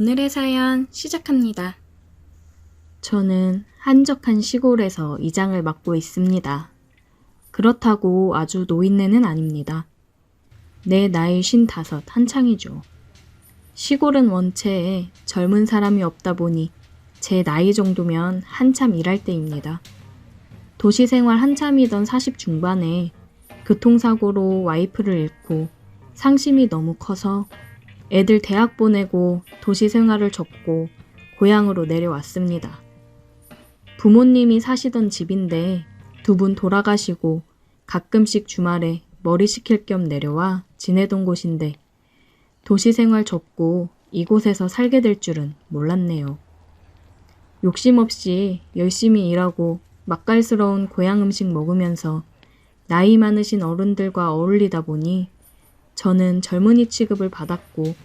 오늘의 사연 시작합니다. 저는 한적한 시골에서 이장을 맡고 있습니다. 그렇다고 아주 노인네는 아닙니다. 내 나이 55 한창이죠. 시골은 원체 젊은 사람이 없다 보니 제 나이 정도면 한참 일할 때입니다. 도시 생활 한참이던 40 중반에 교통사고로 와이프를 잃고 상심이 너무 커서 애들 대학 보내고 도시 생활을 접고 고향으로 내려왔습니다. 부모님이 사시던 집인데 두 분 돌아가시고 가끔씩 주말에 머리 식힐 겸 내려와 지내던 곳인데 도시 생활 접고 이곳에서 살게 될 줄은 몰랐네요. 욕심 없이 열심히 일하고 맛깔스러운 고향 음식 먹으면서 나이 많으신 어른들과 어울리다 보니 저는 젊은이 취급을 받았고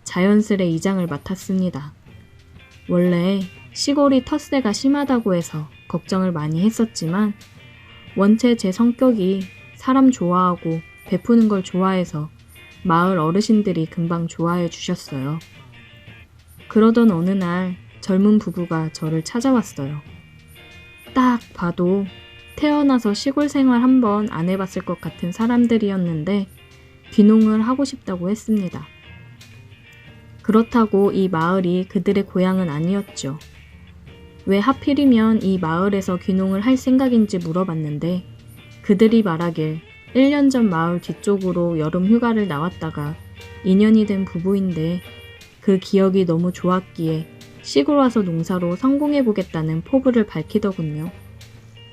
자연스레 이장을 맡았습니다. 원래 시골이 텃세가 심하다고 해서 걱정을 많이 했었지만 원체 제 성격이 사람 좋아하고 베푸는 걸 좋아해서 마을 어르신들이 금방 좋아해 주셨어요. 그러던 어느 날 젊은 부부가 저를 찾아왔어요. 딱 봐도 태어나서 시골 생활 한번 안 해봤을 것 같은 사람들이었는데 귀농을 하고 싶다고 했습니다. 그렇다고 이 마을이 그들의 고향은 아니었죠. 왜 하필이면 이 마을에서 귀농을 할 생각인지 물어봤는데 그들이 말하길 1년 전 마을 뒤쪽으로 여름 휴가를 나왔다가 2년이 된 부부인데 그 기억이 너무 좋았기에 시골 와서 농사로 성공해보겠다는 포부를 밝히더군요.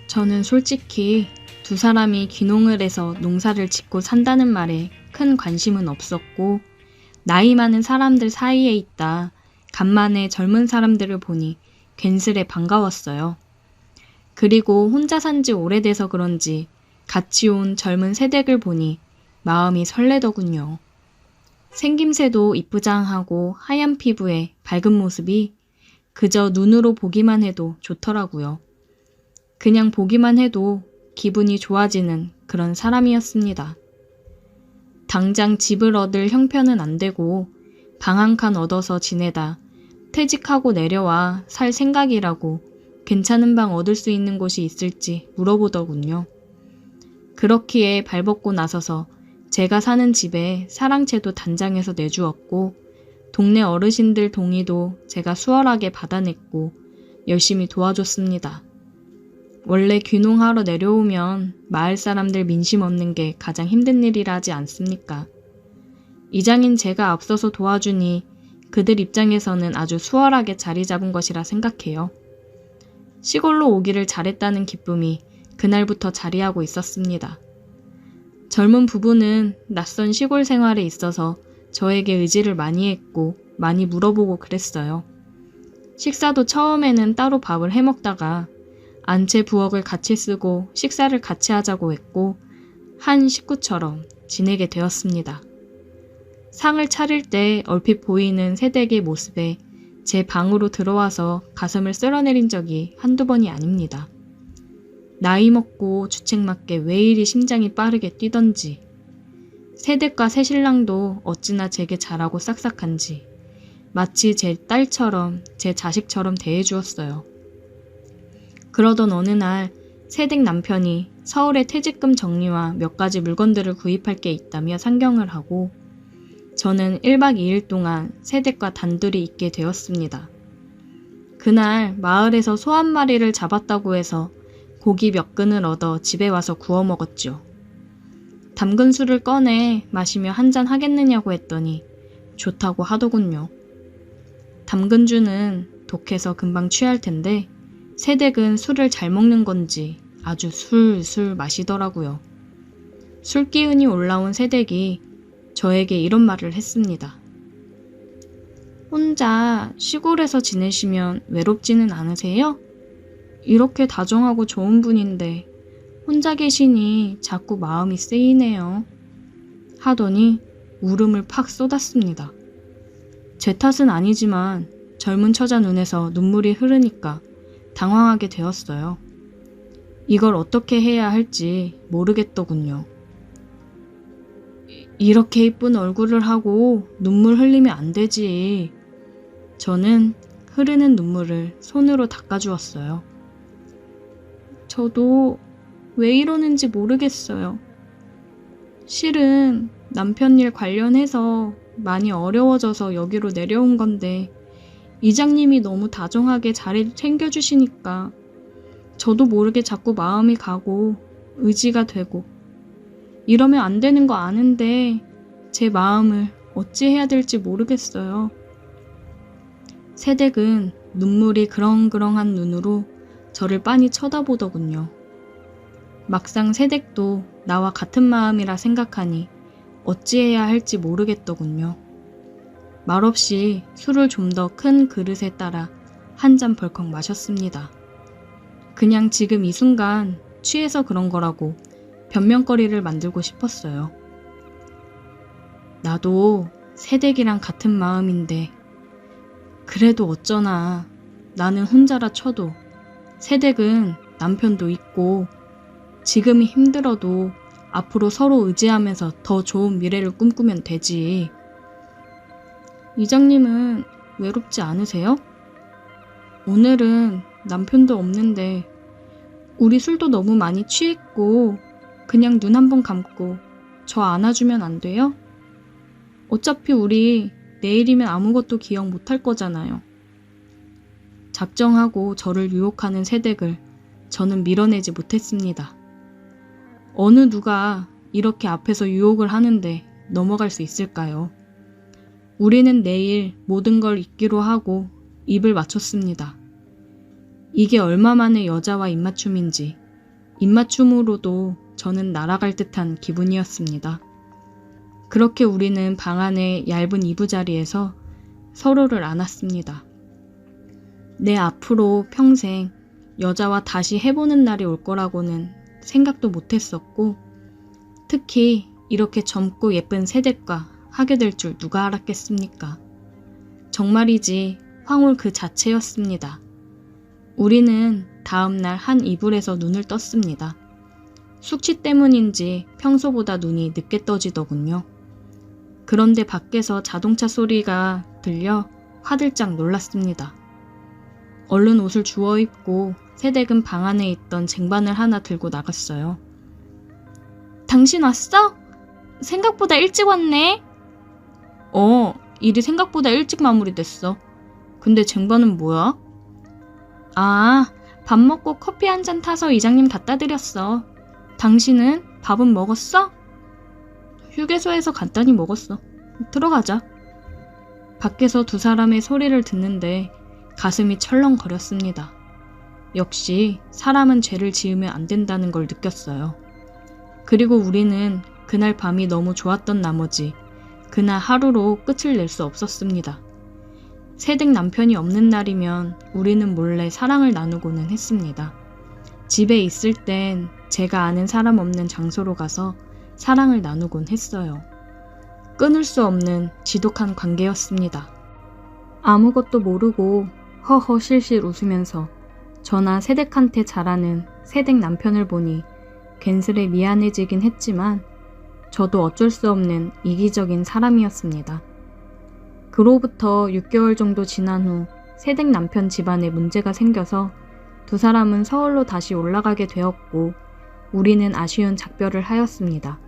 저는 솔직히 두 사람이 귀농을 해서 농사를 짓고 산다는 말에 큰 관심은 없었고 나이 많은 사람들 사이에 있다 간만에 젊은 사람들을 보니 괜스레 반가웠어요. 그리고 혼자 산 지 오래돼서 그런지 같이 온 젊은 새댁을 보니 마음이 설레더군요. 생김새도 이쁘장하고 하얀 피부에 밝은 모습이 그저 눈으로 보기만 해도 좋더라고요. 그냥 보기만 해도 기분이 좋아지는 그런 사람이었습니다. 당장 집을 얻을 형편은 안 되고 방 한 칸 얻어서 지내다 퇴직하고 내려와 살 생각이라고 괜찮은 방 얻을 수 있는 곳이 있을지 물어보더군요. 그렇기에 발벗고 나서서 제가 사는 집에 사랑채도 단장해서 내주었고 동네 어르신들 동의도 제가 수월하게 받아냈고 열심히 도와줬습니다. 원래 귀농하러 내려오면 마을 사람들 민심 얻는 게 가장 힘든 일이라 하지 않습니까? 이장인 제가 앞서서 도와주니 그들 입장에서는 아주 수월하게 자리 잡은 것이라 생각해요. 시골로 오기를 잘했다는 기쁨이 그날부터 자리하고 있었습니다. 젊은 부부는 낯선 시골 생활에 있어서 저에게 의지를 많이 했고 많이 물어보고 그랬어요. 식사도 처음에는 따로 밥을 해먹다가 안채 부엌을 같이 쓰고 식사를 같이 하자고 했고 한 식구처럼 지내게 되었습니다. 상을 차릴 때 얼핏 보이는 새댁의 모습에 제 방으로 들어와서 가슴을 쓸어내린 적이 한두 번이 아닙니다. 나이 먹고 주책맞게 왜 이리 심장이 빠르게 뛰던지 새댁과 새신랑도 어찌나 제게 잘하고 싹싹한지 마치 제 딸처럼 제 자식처럼 대해주었어요. 그러던 어느 날 새댁 남편이 서울에 퇴직금 정리와 몇 가지 물건들을 구입할 게 있다며 상경을 하고 저는 1박 2일 동안 새댁과 단둘이 있게 되었습니다. 그날 마을에서 소 한 마리를 잡았다고 해서 고기 몇 근을 얻어 집에 와서 구워 먹었죠. 담근 술을 꺼내 마시며 한잔 하겠느냐고 했더니 좋다고 하더군요. 담근 주는 독해서 금방 취할 텐데 새댁은 술을 잘 먹는 건지 아주 술술 마시더라고요. 술 기운이 올라온 새댁이 저에게 이런 말을 했습니다. 혼자 시골에서 지내시면 외롭지는 않으세요? 이렇게 다정하고 좋은 분인데 혼자 계시니 자꾸 마음이 쓰이네요. 하더니 울음을 팍 쏟았습니다. 제 탓은 아니지만 젊은 처자 눈에서 눈물이 흐르니까 당황하게 되었어요. 이걸 어떻게 해야 할지 모르겠더군요. 이렇게 이쁜 얼굴을 하고 눈물 흘리면 안 되지. 저는 흐르는 눈물을 손으로 닦아주었어요. 저도 왜 이러는지 모르겠어요. 실은 남편 일 관련해서 많이 어려워져서 여기로 내려온 건데 이장님이 너무 다정하게 잘 챙겨주시니까 저도 모르게 자꾸 마음이 가고 의지가 되고 이러면 안 되는 거 아는데 제 마음을 어찌 해야 될지 모르겠어요. 새댁은 눈물이 그렁그렁한 눈으로 저를 빤히 쳐다보더군요. 막상 새댁도 나와 같은 마음이라 생각하니 어찌해야 할지 모르겠더군요. 말없이 술을 좀 더 큰 그릇에 따라 한 잔 벌컥 마셨습니다. 그냥 지금 이 순간 취해서 그런 거라고 변명거리를 만들고 싶었어요. 나도 새댁이랑 같은 마음인데 그래도 어쩌나 나는 혼자라 쳐도 새댁은 남편도 있고 지금이 힘들어도 앞으로 서로 의지하면서 더 좋은 미래를 꿈꾸면 되지. 이장님은 외롭지 않으세요? 오늘은 남편도 없는데 우리 술도 너무 많이 취했고 그냥 눈 한 번 감고 저 안아주면 안 돼요? 어차피 우리 내일이면 아무것도 기억 못할 거잖아요. 작정하고 저를 유혹하는 새댁을 저는 밀어내지 못했습니다. 어느 누가 이렇게 앞에서 유혹을 하는데 넘어갈 수 있을까요? 우리는 내일 모든 걸 잊기로 하고 입을 맞췄습니다. 이게 얼마만의 여자와 입맞춤인지 입맞춤으로도 저는 날아갈 듯한 기분이었습니다. 그렇게 우리는 방 안의 얇은 이부자리에서 서로를 안았습니다. 내 앞으로 평생 여자와 다시 해보는 날이 올 거라고는 생각도 못했었고 특히 이렇게 젊고 예쁜 새댁과 하게 될 줄 누가 알았겠습니까? 정말이지 황홀 그 자체였습니다. 우리는 다음날 한 이불에서 눈을 떴습니다. 숙취 때문인지 평소보다 눈이 늦게 떠지더군요. 그런데 밖에서 자동차 소리가 들려 화들짝 놀랐습니다. 얼른 옷을 주워 입고 새댁은 방 안에 있던 쟁반을 하나 들고 나갔어요. 당신 왔어? 생각보다 일찍 왔네. 일이 생각보다 일찍 마무리됐어. 근데 쟁반은 뭐야? 아, 밥 먹고 커피 한 잔 타서 이장님 갖다 드렸어. 당신은 밥은 먹었어? 휴게소에서 간단히 먹었어. 들어가자. 밖에서 두 사람의 소리를 듣는데 가슴이 철렁거렸습니다. 역시 사람은 죄를 지으면 안 된다는 걸 느꼈어요. 그리고 우리는 그날 밤이 너무 좋았던 나머지 그날 하루로 끝을 낼 수 없었습니다. 새댁 남편이 없는 날이면 우리는 몰래 사랑을 나누고는 했습니다. 집에 있을 땐 제가 아는 사람 없는 장소로 가서 사랑을 나누곤 했어요. 끊을 수 없는 지독한 관계였습니다. 아무것도 모르고 허허 실실 웃으면서 저나 새댁한테 잘하는 새댁 남편을 보니 괜스레 미안해지긴 했지만 저도 어쩔 수 없는 이기적인 사람이었습니다. 그로부터 6개월 정도 지난 후 새댁 남편 집안에 문제가 생겨서 두 사람은 서울로 다시 올라가게 되었고 우리는 아쉬운 작별을 하였습니다.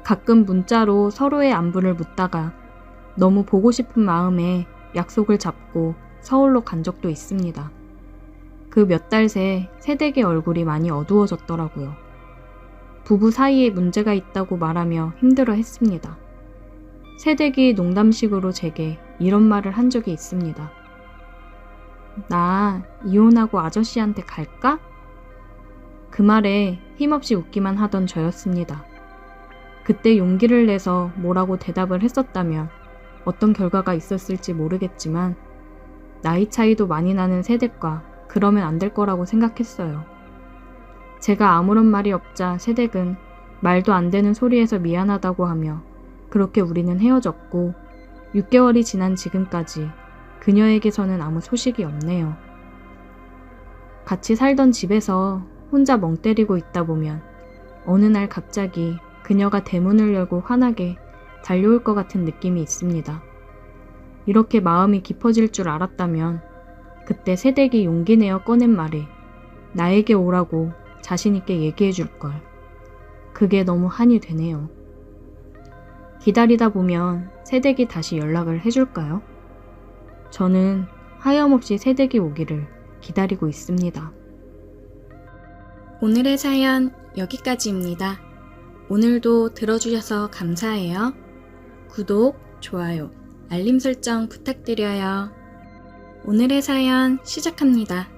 가끔 문자로 서로의 안부를 묻다가 너무 보고 싶은 마음에 약속을 잡고 서울로 간 적도 있습니다. 그 몇 달 새 새댁의 얼굴이 많이 어두워졌더라고요. 부부 사이에 문제가 있다고 말하며 힘들어 했습니다. 새댁이 농담식으로 제게 이런 말을 한 적이 있습니다. 나 이혼하고 아저씨한테 갈까? 그 말에 힘없이 웃기만 하던 저였습니다. 그때 용기를 내서 뭐라고 대답을 했었다면 어떤 결과가 있었을지 모르겠지만 나이 차이도 많이 나는 새댁과 그러면 안 될 거라고 생각했어요. 제가 아무런 말이 없자 새댁은 말도 안 되는 소리에서 미안하다고 하며 그렇게 우리는 헤어졌고 6개월이 지난 지금까지 그녀에게서는 아무 소식이 없네요. 같이 살던 집에서 혼자 멍 때리고 있다 보면 어느 날 갑자기 그녀가 대문을 열고 환하게 달려올 것 같은 느낌이 있습니다. 이렇게 마음이 깊어질 줄 알았다면 그때 새댁이 용기 내어 꺼낸 말에 나에게 오라고 자신있게 얘기해 줄 걸. 그게 너무 한이 되네요. 기다리다 보면 새댁이 다시 연락을 해줄까요? 저는 하염없이 새댁이 오기를 기다리고 있습니다. 오늘의 사연 여기까지입니다. 오늘도 들어주셔서 감사해요. 구독, 좋아요, 알림 설정 부탁드려요. 오늘의 사연 시작합니다.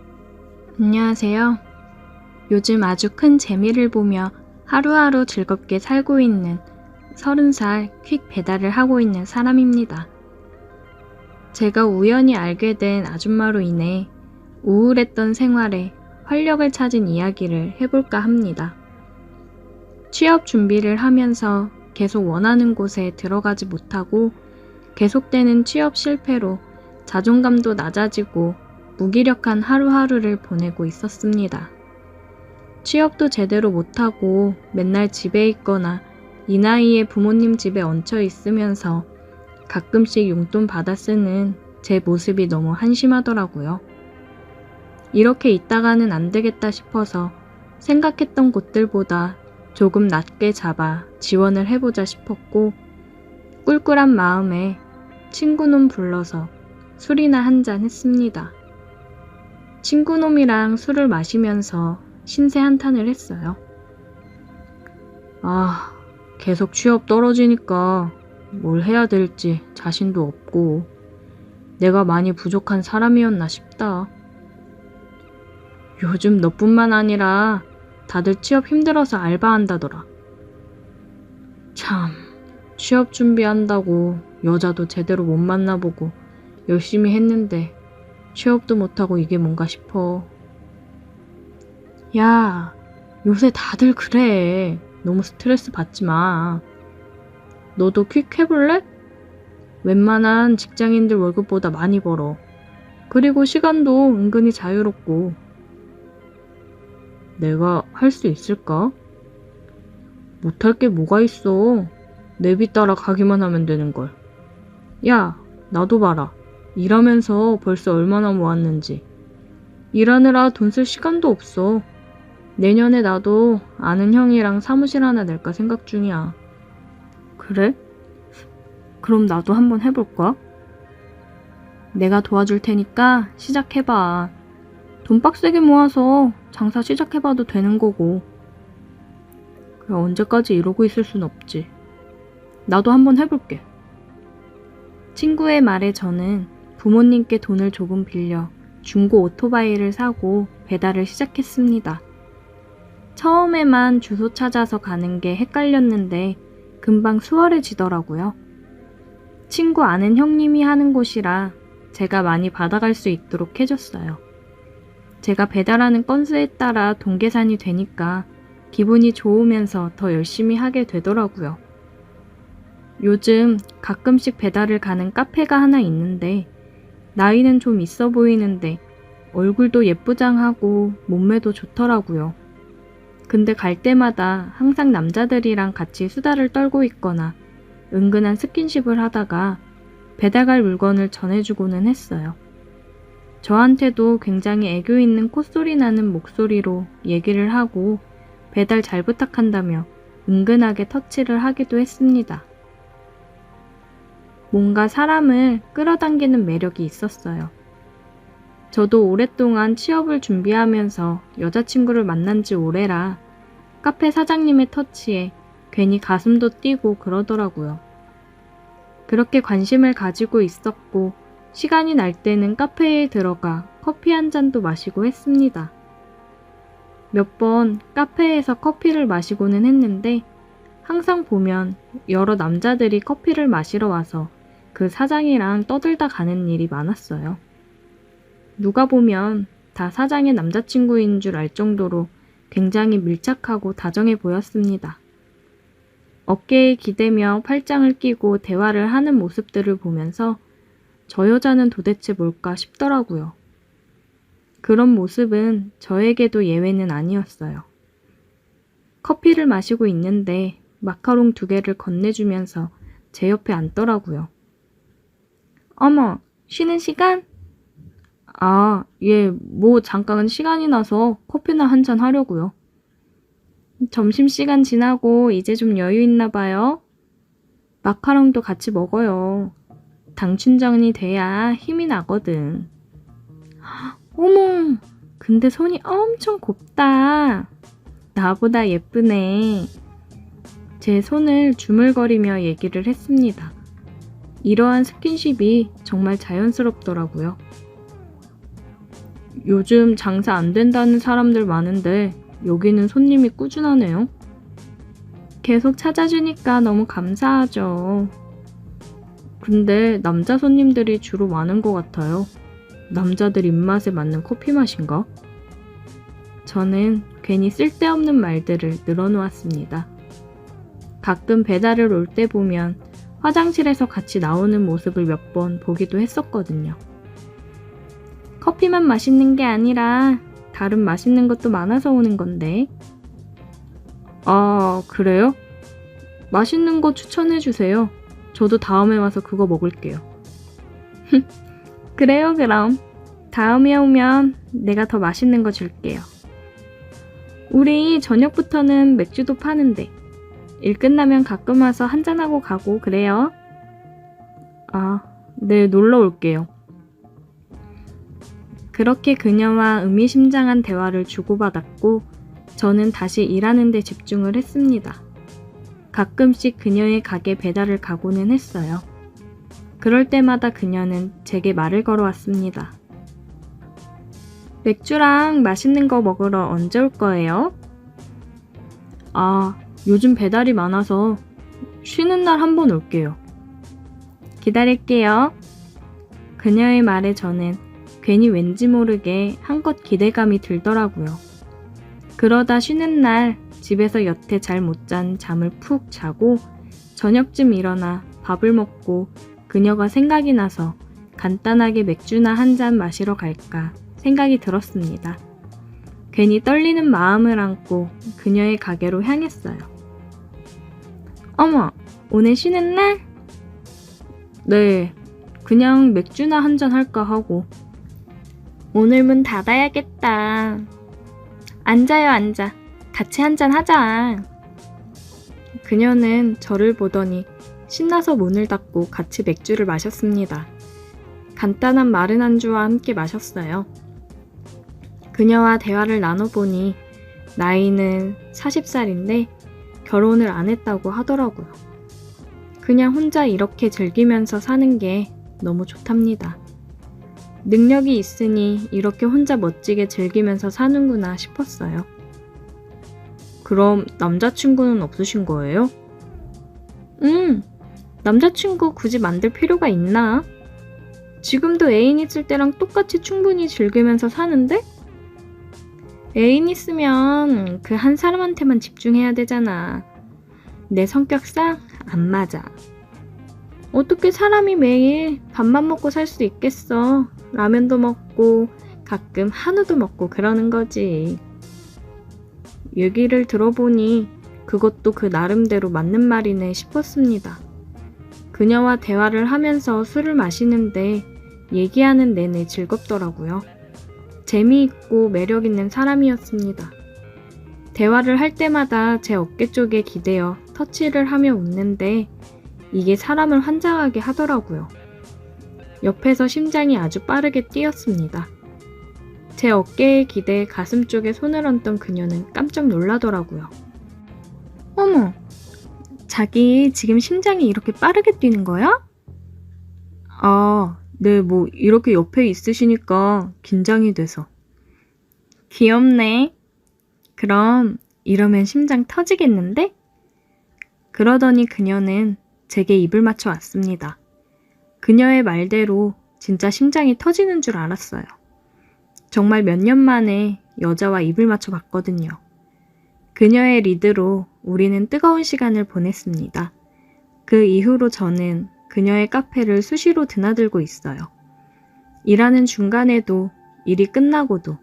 안녕하세요. 요즘 아주 큰 재미를 보며 하루하루 즐겁게 살고 있는 30살 퀵 배달을 하고 있는 사람입니다. 제가 우연히 알게 된 아줌마로 인해 우울했던 생활에 활력을 찾은 이야기를 해볼까 합니다. 취업 준비를 하면서 계속 원하는 곳에 들어가지 못하고 계속되는 취업 실패로 자존감도 낮아지고 무기력한 하루하루를 보내고 있었습니다. 취업도 제대로 못하고 맨날 집에 있거나 이 나이에 부모님 집에 얹혀 있으면서 가끔씩 용돈 받아 쓰는 제 모습이 너무 한심하더라고요. 이렇게 있다가는 안 되겠다 싶어서 생각했던 곳들보다 조금 낮게 잡아 지원을 해보자 싶었고 꿀꿀한 마음에 친구놈 불러서 술이나 한잔 했습니다. 친구놈이랑 술을 마시면서 신세 한탄을 했어요. 계속 취업 떨어지니까 뭘 해야 될지 자신도 없고 내가 많이 부족한 사람이었나 싶다. 요즘 너뿐만 아니라 다들 취업 힘들어서 알바한다더라. 참, 취업 준비한다고 여자도 제대로 못 만나보고 열심히 했는데 취업도 못하고 이게 뭔가 싶어. 야, 요새 다들 그래. 너무 스트레스 받지 마. 너도 퀵 해볼래? 웬만한 직장인들 월급보다 많이 벌어. 그리고 시간도 은근히 자유롭고. 내가 할 수 있을까? 못할 게 뭐가 있어. 내비 따라 가기만 하면 되는걸. 야, 나도 봐라. 일하면서 벌써 얼마나 모았는지. 일하느라 돈 쓸 시간도 없어. 내년에 나도 아는 형이랑 사무실 하나 낼까 생각 중이야. 그래? 그럼 나도 한번 해볼까? 내가 도와줄 테니까 시작해봐. 돈 빡세게 모아서 장사 시작해봐도 되는 거고. 그래, 언제까지 이러고 있을 순 없지. 나도 한번 해볼게. 친구의 말에 저는 부모님께 돈을 조금 빌려 중고 오토바이를 사고 배달을 시작했습니다. 처음에만 주소 찾아서 가는 게 헷갈렸는데 금방 수월해지더라고요. 친구 아는 형님이 하는 곳이라 제가 많이 받아갈 수 있도록 해줬어요. 제가 배달하는 건수에 따라 돈 계산이 되니까 기분이 좋으면서 더 열심히 하게 되더라고요. 요즘 가끔씩 배달을 가는 카페가 하나 있는데 나이는 좀 있어 보이는데 얼굴도 예쁘장하고 몸매도 좋더라고요. 근데 갈 때마다 항상 남자들이랑 같이 수다를 떨고 있거나 은근한 스킨십을 하다가 배달 갈 물건을 전해주고는 했어요. 저한테도 굉장히 애교 있는 콧소리 나는 목소리로 얘기를 하고 배달 잘 부탁한다며 은근하게 터치를 하기도 했습니다. 뭔가 사람을 끌어당기는 매력이 있었어요. 저도 오랫동안 취업을 준비하면서 여자친구를 만난 지 오래라 카페 사장님의 터치에 괜히 가슴도 뛰고 그러더라고요. 그렇게 관심을 가지고 있었고 시간이 날 때는 카페에 들어가 커피 한 잔도 마시고 했습니다. 몇 번 카페에서 커피를 마시고는 했는데 항상 보면 여러 남자들이 커피를 마시러 와서 그 사장이랑 떠들다 가는 일이 많았어요. 누가 보면 다 사장의 남자친구인 줄 알 정도로 굉장히 밀착하고 다정해 보였습니다. 어깨에 기대며 팔짱을 끼고 대화를 하는 모습들을 보면서 저 여자는 도대체 뭘까 싶더라고요. 그런 모습은 저에게도 예외는 아니었어요. 커피를 마시고 있는데 마카롱 2개를 건네주면서 제 옆에 앉더라고요. 어머, 쉬는 시간? 아, 예, 뭐 잠깐 시간이 나서 커피나 한 잔 하려고요. 점심시간 지나고 이제 좀 여유 있나 봐요. 마카롱도 같이 먹어요. 당 충전이 돼야 힘이 나거든. 어머, 근데 손이 엄청 곱다. 나보다 예쁘네. 제 손을 주물거리며 얘기를 했습니다. 이러한 스킨십이 정말 자연스럽더라고요. 요즘 장사 안 된다는 사람들 많은데 여기는 손님이 꾸준하네요. 계속 찾아주니까 너무 감사하죠. 근데 남자 손님들이 주로 많은 것 같아요. 남자들 입맛에 맞는 커피 맛인가? 저는 괜히 쓸데없는 말들을 늘어놓았습니다. 가끔 배달을 올 때 보면 화장실에서 같이 나오는 모습을 몇 번 보기도 했었거든요. 커피만 맛있는 게 아니라 다른 맛있는 것도 많아서 오는 건데. 아, 그래요? 맛있는 거 추천해 주세요. 저도 다음에 와서 그거 먹을게요. 그래요, 그럼. 다음에 오면 내가 더 맛있는 거 줄게요. 우리 저녁부터는 맥주도 파는데 일 끝나면 가끔 와서 한잔하고 가고 그래요. 아, 네, 놀러 올게요. 그렇게 그녀와 의미심장한 대화를 주고받았고 저는 다시 일하는 데 집중을 했습니다. 가끔씩 그녀의 가게 배달을 가고는 했어요. 그럴 때마다 그녀는 제게 말을 걸어왔습니다. 맥주랑 맛있는 거 먹으러 언제 올 거예요? 아, 요즘 배달이 많아서 쉬는 날 한번 올게요. 기다릴게요. 그녀의 말에 저는 괜히 왠지 모르게 한껏 기대감이 들더라고요. 그러다 쉬는 날 집에서 여태 잘 못 잔 잠을 푹 자고 저녁쯤 일어나 밥을 먹고 그녀가 생각이 나서 간단하게 맥주나 한 잔 마시러 갈까 생각이 들었습니다. 괜히 떨리는 마음을 안고 그녀의 가게로 향했어요. 어머, 오늘 쉬는 날? 네, 그냥 맥주나 한 잔 할까 하고. 오늘 문 닫아야겠다. 앉아요, 앉아. 같이 한 잔 하자. 그녀는 저를 보더니 신나서 문을 닫고 같이 맥주를 마셨습니다. 간단한 마른 안주와 함께 마셨어요. 그녀와 대화를 나눠보니 나이는 40살인데 결혼을 안 했다고 하더라고요. 그냥 혼자 이렇게 즐기면서 사는 게 너무 좋답니다. 능력이 있으니 이렇게 혼자 멋지게 즐기면서 사는구나 싶었어요. 그럼 남자친구는 없으신 거예요? 남자친구 굳이 만들 필요가 있나? 지금도 애인 있을 때랑 똑같이 충분히 즐기면서 사는데? 애인 있으면 그 한 사람한테만 집중해야 되잖아. 내 성격상 안 맞아. 어떻게 사람이 매일 밥만 먹고 살 수 있겠어. 라면도 먹고 가끔 한우도 먹고 그러는 거지. 얘기를 들어보니 그것도 그 나름대로 맞는 말이네 싶었습니다. 그녀와 대화를 하면서 술을 마시는데 얘기하는 내내 즐겁더라고요. 재미있고 매력있는 사람이었습니다. 대화를 할 때마다 제 어깨 쪽에 기대어 터치를 하며 웃는데 이게 사람을 환장하게 하더라고요. 옆에서 심장이 아주 빠르게 뛰었습니다. 제 어깨에 기대 가슴 쪽에 손을 얹던 그녀는 깜짝 놀라더라고요. 어머, 자기 지금 심장이 이렇게 빠르게 뛰는 거야? 아, 네, 뭐 이렇게 옆에 있으시니까 긴장이 돼서. 귀엽네. 그럼 이러면 심장 터지겠는데? 그러더니 그녀는 제게 입을 맞춰 왔습니다. 그녀의 말대로 진짜 심장이 터지는 줄 알았어요. 정말 몇 년 만에 여자와 입을 맞춰 봤거든요. 그녀의 리드로 우리는 뜨거운 시간을 보냈습니다. 그 이후로 저는 그녀의 카페를 수시로 드나들고 있어요. 일하는 중간에도 일이 끝나고도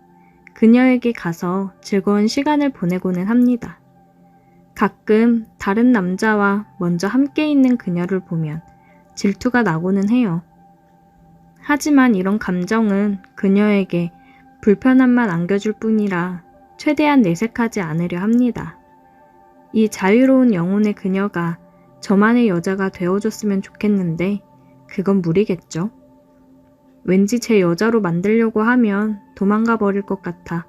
그녀에게 가서 즐거운 시간을 보내고는 합니다. 가끔 다른 남자와 먼저 함께 있는 그녀를 보면 질투가 나고는 해요. 하지만 이런 감정은 그녀에게 불편함만 안겨줄 뿐이라 최대한 내색하지 않으려 합니다. 이 자유로운 영혼의 그녀가 저만의 여자가 되어줬으면 좋겠는데 그건 무리겠죠. 왠지 제 여자로 만들려고 하면 도망가 버릴 것 같아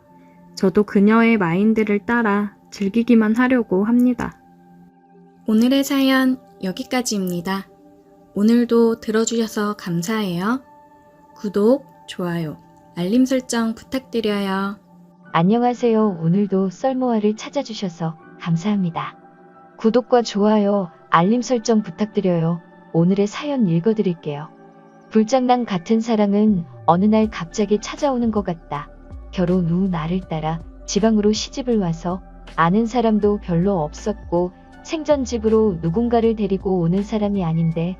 저도 그녀의 마인드를 따라 즐기기만 하려고 합니다. 오늘의 사연 여기까지입니다. 오늘도 들어주셔서 감사해요. 구독, 좋아요, 알림 설정 부탁드려요. 안녕하세요. 오늘도 썰모아를 찾아주셔서 감사합니다. 구독과 좋아요, 알림 설정 부탁드려요. 오늘의 사연 읽어드릴게요. 불장난 같은 사랑은 어느 날 갑자기 찾아오는 것 같다. 결혼 후 나를 따라 지방으로 시집을 와서 아는 사람도 별로 없었고 생전집으로 누군가를 데리고 오는 사람이 아닌데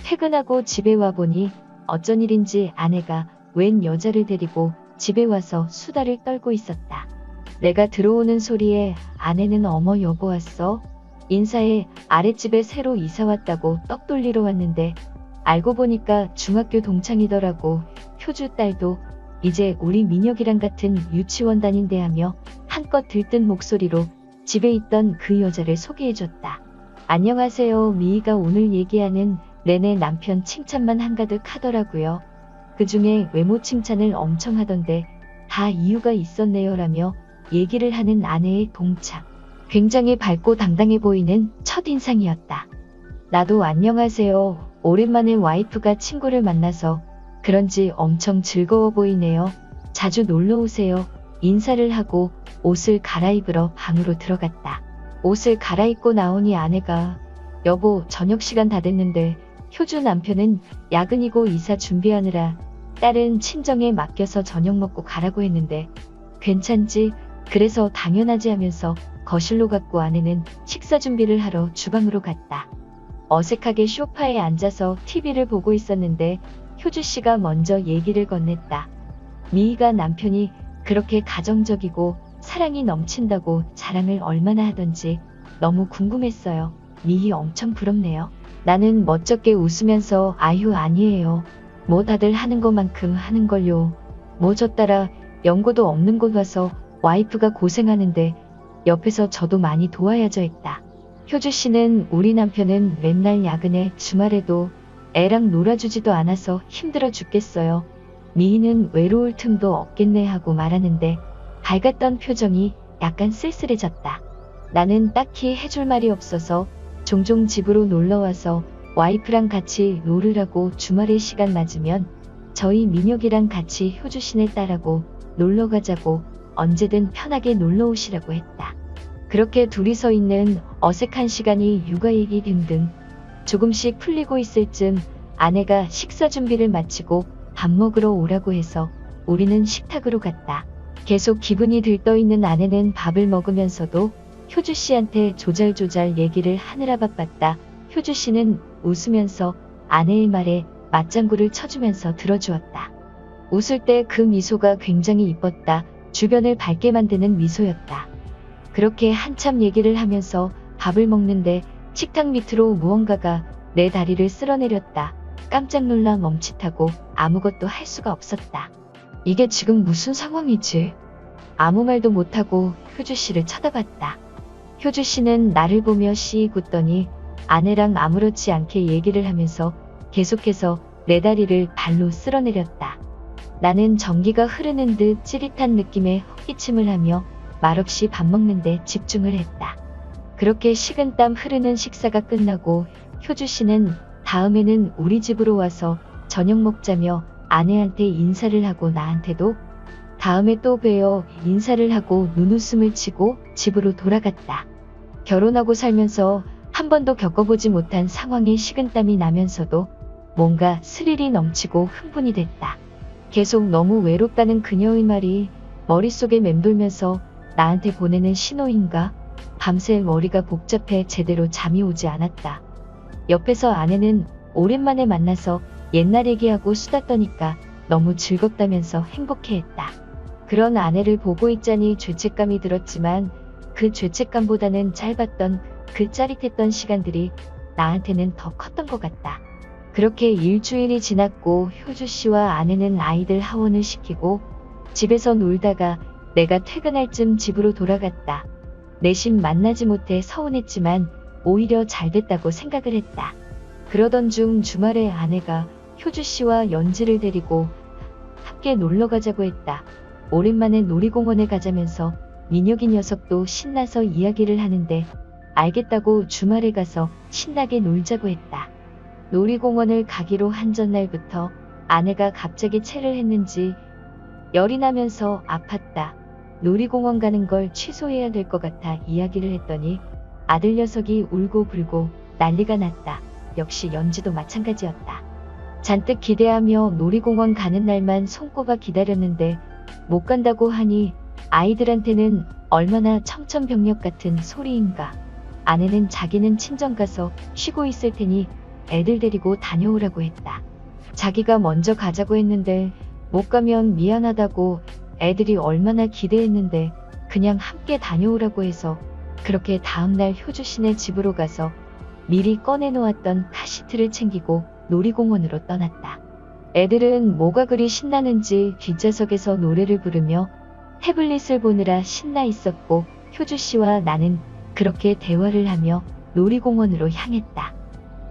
퇴근하고 집에 와보니 어쩐 일인지 아내가 웬 여자를 데리고 집에 와서 수다를 떨고 있었다. 내가 들어오는 소리에 아내는 어머 여보 왔어? 인사해 아랫집에 새로 이사 왔다고 떡 돌리러 왔는데 알고 보니까 중학교 동창이더라고. 효주 딸도 이제 우리 민혁이랑 같은 유치원 다닌대 하며 한껏 들뜬 목소리로 집에 있던 그 여자를 소개해줬다. 안녕하세요. 미희가 오늘 얘기하는 내내 남편 칭찬만 한가득 하더라고요. 그중에 외모 칭찬을 엄청 하던데 다 이유가 있었네요 라며 얘기를 하는 아내의 동참. 굉장히 밝고 당당해 보이는 첫인상이었다. 나도 안녕하세요. 오랜만에 와이프가 친구를 만나서 그런지 엄청 즐거워 보이네요. 자주 놀러 오세요. 인사를 하고 옷을 갈아입으러 방으로 들어갔다. 옷을 갈아입고 나오니 아내가 여보 저녁 시간 다 됐는데 효주 남편은 야근이고 이사 준비하느라 딸은 친정에 맡겨서 저녁 먹고 가라고 했는데 괜찮지? 그래서 당연하지 하면서 거실로 갔고 아내는 식사 준비를 하러 주방으로 갔다. 어색하게 소파에 앉아서 TV를 보고 있었는데 효주씨가 먼저 얘기를 건넸다. 미희가 남편이 그렇게 가정적이고 사랑이 넘친다고 자랑을 얼마나 하던지 너무 궁금했어요. 미희 엄청 부럽네요. 나는 멋쩍게 웃으면서 아유 아니에요. 뭐 다들 하는 것만큼 하는걸요. 뭐 저 따라 연고도 없는 곳 와서 와이프가 고생하는데 옆에서 저도 많이 도와야죠 했다. 효주씨는 우리 남편은 맨날 야근에 주말에도 애랑 놀아주지도 않아서 힘들어 죽겠어요. 미희는 외로울 틈도 없겠네 하고 말하는데 밝았던 표정이 약간 쓸쓸해졌다. 나는 딱히 해줄 말이 없어서 종종 집으로 놀러와서 와이프랑 같이 롤을 하고 주말에 시간 맞으면 저희 민혁이랑 같이 효주씨네 딸하고 놀러 가자고 언제든 편하게 놀러 오시라고 했다. 그렇게 둘이서 있는 어색한 시간이 육아 얘기 등등 조금씩 풀리고 있을 즈음 아내가 식사 준비를 마치고 밥 먹으러 오라고 해서 우리는 식탁으로 갔다. 계속 기분이 들떠있는 아내는 밥을 먹으면서도 효주씨한테 조잘조잘 얘기를 하느라 바빴다. 효주씨는 웃으면서 아내의 말에 맞장구를 쳐주면서 들어주었다. 웃을 때 그 미소가 굉장히 이뻤다. 주변을 밝게 만드는 미소였다. 그렇게 한참 얘기를 하면서 밥을 먹는데 식탁 밑으로 무언가가 내 다리를 쓸어내렸다. 깜짝 놀라 멈칫하고 아무것도 할 수가 없었다. 이게 지금 무슨 상황이지? 아무 말도 못하고 효주씨를 쳐다봤다. 효주씨는 나를 보며 씩 웃더니 아내랑 아무렇지 않게 얘기를 하면서 계속해서 내 다리를 발로 쓸어내렸다. 나는 전기가 흐르는 듯 찌릿한 느낌에 헛기침을 하며 말없이 밥 먹는데 집중을 했다. 그렇게 식은땀 흐르는 식사가 끝나고 효주씨는 다음에는 우리 집으로 와서 저녁 먹자며 아내한테 인사를 하고 나한테도 다음에 또 봬요 인사를 하고 눈웃음을 치고 집으로 돌아갔다. 결혼하고 살면서 한 번도 겪어보지 못한 상황에 식은땀이 나면서도 뭔가 스릴이 넘치고 흥분이 됐다. 계속 너무 외롭다는 그녀의 말이 머릿속에 맴돌면서 나한테 보내는 신호인가? 밤새 머리가 복잡해 제대로 잠이 오지 않았다. 옆에서 아내는 오랜만에 만나서 옛날 얘기하고 수다 떠니까 너무 즐겁다면서 행복해했다. 그런 아내를 보고 있자니 죄책감이 들었지만 그 죄책감보다는 짧았던 그 짜릿했던 시간들이 나한테는 더 컸던 것 같다. 그렇게 일주일이 지났고 효주 씨와 아내는 아이들 하원을 시키고 집에서 놀다가 내가 퇴근할 쯤 집으로 돌아갔다. 내심 만나지 못해 서운했지만 오히려 잘 됐다고 생각을 했다. 그러던 중 주말에 아내가 효주 씨와 연지를 데리고 함께 놀러 가자고 했다. 오랜만에 놀이공원에 가자면서 민혁이 녀석도 신나서 이야기를 하는데 알겠다고 주말에 가서 신나게 놀자고 했다. 놀이공원을 가기로 한 전날부터 아내가 갑자기 체를 했는지 열이 나면서 아팠다. 놀이공원 가는 걸 취소해야 될 것 같아 이야기를 했더니 아들 녀석이 울고 불고 난리가 났다. 역시 연지도 마찬가지였다. 잔뜩 기대하며 놀이공원 가는 날만 손꼽아 기다렸는데 못 간다고 하니 아이들한테는 얼마나 청천벽력 같은 소리인가. 아내는 자기는 친정 가서 쉬고 있을 테니 애들 데리고 다녀오라고 했다. 자기가 먼저 가자고 했는데 못 가면 미안하다고 애들이 얼마나 기대했는데 그냥 함께 다녀오라고 해서 그렇게 다음날 효주 씨네 집으로 가서 미리 꺼내놓았던 카시트를 챙기고 놀이공원으로 떠났다. 애들은 뭐가 그리 신나는지 뒷좌석에서 노래를 부르며 태블릿을 보느라 신나 있었고 효주 씨와 나는 그렇게 대화를 하며 놀이공원으로 향했다.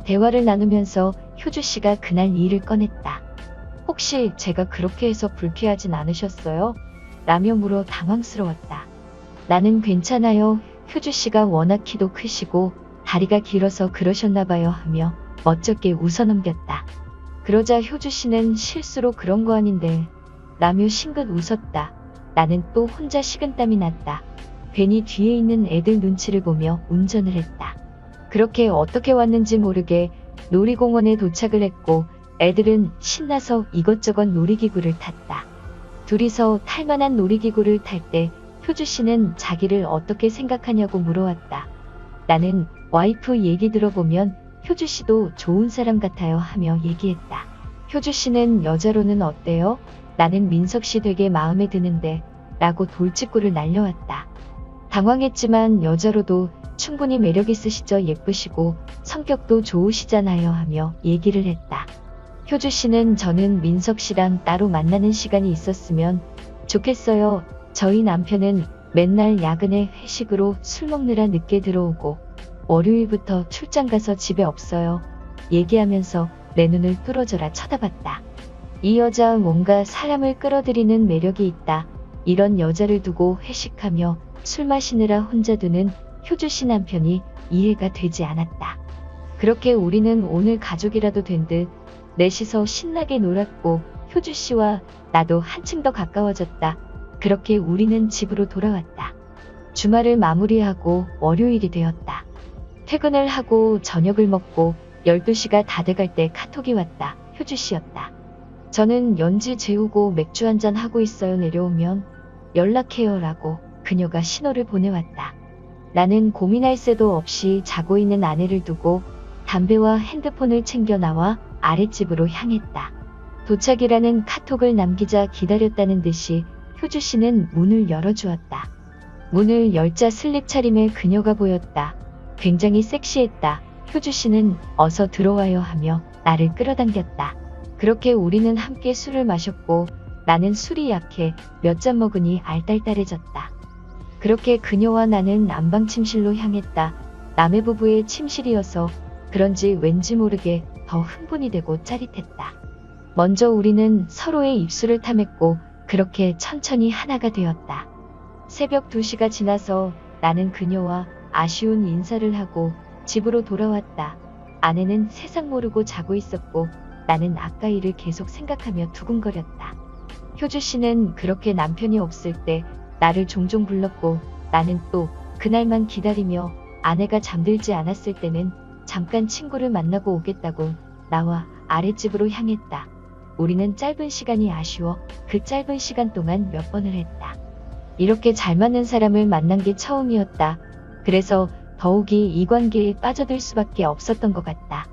대화를 나누면서 효주 씨가 그날 일을 꺼냈다. 혹시 제가 그렇게 해서 불쾌하진 않으셨어요? 라며 물어 당황스러웠다. 나는 괜찮아요. 효주 씨가 워낙 키도 크시고 다리가 길어서 그러셨나봐요 하며 멋쩍게 웃어넘겼다. 그러자 효주 씨는 실수로 그런 거 아닌데 라며 싱긋 웃었다. 나는 또 혼자 식은땀이 났다. 괜히 뒤에 있는 애들 눈치를 보며 운전을 했다. 그렇게 어떻게 왔는지 모르게 놀이공원에 도착을 했고 애들은 신나서 이것저것 놀이기구를 탔다. 둘이서 탈만한 놀이기구를 탈 때 효주 씨는 자기를 어떻게 생각하냐고 물어왔다. 나는 와이프 얘기 들어보면 효주 씨도 좋은 사람 같아요 하며 얘기했다. 효주 씨는 여자로는 어때요? 나는 민석 씨 되게 마음에 드는데 라고 돌직구를 날려왔다. 당황했지만 여자로도 충분히 매력 있으시죠. 예쁘시고 성격도 좋으시잖아요 하며 얘기를 했다. 효주 씨는 저는 민석 씨랑 따로 만나는 시간이 있었으면 좋겠어요. 저희 남편은 맨날 야근에 회식으로 술 먹느라 늦게 들어오고 월요일부터 출장 가서 집에 없어요. 얘기하면서 내 눈을 뚫어져라 쳐다봤다. 이 여자 뭔가 사람을 끌어들이는 매력이 있다. 이런 여자를 두고 회식하며 술 마시느라 혼자 두는 효주 씨 남편이 이해가 되지 않았다. 그렇게 우리는 오늘 가족이라도 된 듯 넷이서 신나게 놀았고 효주 씨와 나도 한층 더 가까워졌다. 그렇게 우리는 집으로 돌아왔다. 주말을 마무리하고 월요일이 되었다. 퇴근을 하고 저녁을 먹고 12시가 다 돼갈 때 카톡이 왔다. 효주 씨였다. 저는 연지 재우고 맥주 한잔 하고 있어요. 내려오면 연락해요 라고 그녀가 신호를 보내왔다. 나는 고민할 새도 없이 자고 있는 아내를 두고 담배와 핸드폰을 챙겨 나와 아랫집으로 향했다. 도착이라는 카톡을 남기자 기다렸다는 듯이 효주 씨는 문을 열어주었다. 문을 열자 슬립 차림의 그녀가 보였다. 굉장히 섹시했다. 효주 씨는 어서 들어와요 하며 나를 끌어당겼다. 그렇게 우리는 함께 술을 마셨고 나는 술이 약해 몇 잔 먹으니 알딸딸해졌다. 그렇게 그녀와 나는 안방 침실로 향했다. 남해 부부의 침실이어서 그런지 왠지 모르게 더 흥분이 되고 짜릿했다. 먼저 우리는 서로의 입술을 탐했고 그렇게 천천히 하나가 되었다. 새벽 2시가 지나서 나는 그녀와 아쉬운 인사를 하고 집으로 돌아왔다. 아내는 세상 모르고 자고 있었고 나는 아까 일을 계속 생각하며 두근거렸다. 효주 씨는 그렇게 남편이 없을 때 나를 종종 불렀고 나는 또 그날만 기다리며 아내가 잠들지 않았을 때는 잠깐 친구를 만나고 오겠다고 나와 아랫집으로 향했다. 우리는 짧은 시간이 아쉬워 그 짧은 시간 동안 몇 번을 했다. 이렇게 잘 맞는 사람을 만난 게 처음이었다. 그래서 더욱이 이 관계에 빠져들 수밖에 없었던 것 같다.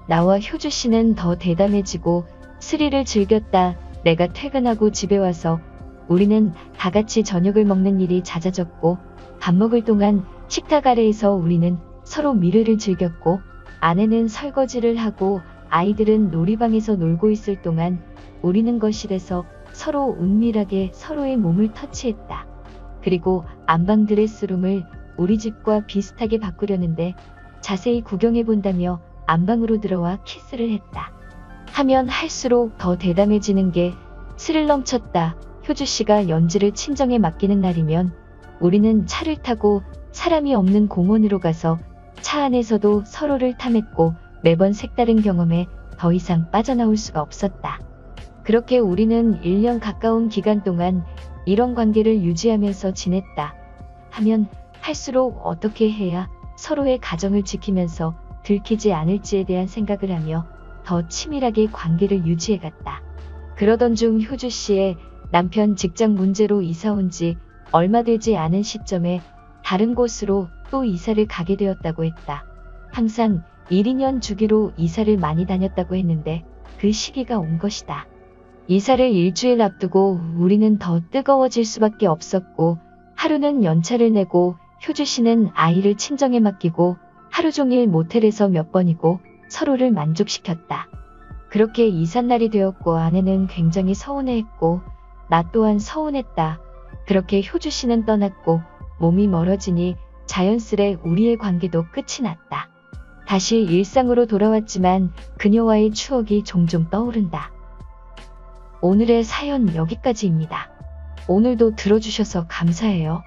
나와 효주 씨는 더 대담해지고 스릴을 즐겼다. 내가 퇴근하고 집에 와서 우리는 다 같이 저녁을 먹는 일이 잦아졌고 밥 먹을 동안 식탁 아래에서 우리는 서로 미래를 즐겼고 아내는 설거지를 하고 아이들은 놀이방에서 놀고 있을 동안 우리는 거실에서 서로 은밀하게 서로의 몸을 터치했다. 그리고 안방 드레스룸을 우리 집과 비슷하게 바꾸려는데 자세히 구경해 본다며 안방으로 들어와 키스를 했다. 하면 할수록 더 대담해지는 게 스릴 넘쳤다. 효주 씨가 연지를 친정에 맡기는 날이면 우리는 차를 타고 사람이 없는 공원으로 가서 차 안에서도 서로를 탐했고 매번 색다른 경험에 더 이상 빠져나올 수가 없었다. 그렇게 우리는 1년 가까운 기간 동안 이런 관계를 유지하면서 지냈다. 하면 할수록 어떻게 해야 서로의 가정을 지키면서 들키지 않을지에 대한 생각을 하며 더 치밀하게 관계를 유지해갔다. 그러던 중 효주 씨의 남편 직장 문제로 이사 온 지 얼마 되지 않은 시점에 다른 곳으로 또 이사를 가게 되었다고 했다. 항상 1, 2년 주기로 이사를 많이 다녔다고 했는데 그 시기가 온 것이다. 이사를 일주일 앞두고 우리는 더 뜨거워질 수밖에 없었고 하루는 연차를 내고 효주 씨는 아이를 친정에 맡기고 하루 종일 모텔에서 몇 번이고 서로를 만족시켰다. 그렇게 이삿날이 되었고 아내는 굉장히 서운해했고 나 또한 서운했다. 그렇게 효주 씨는 떠났고 몸이 멀어지니 자연스레 우리의 관계도 끝이 났다. 다시 일상으로 돌아왔지만 그녀와의 추억이 종종 떠오른다. 오늘의 사연 여기까지입니다. 오늘도 들어주셔서 감사해요.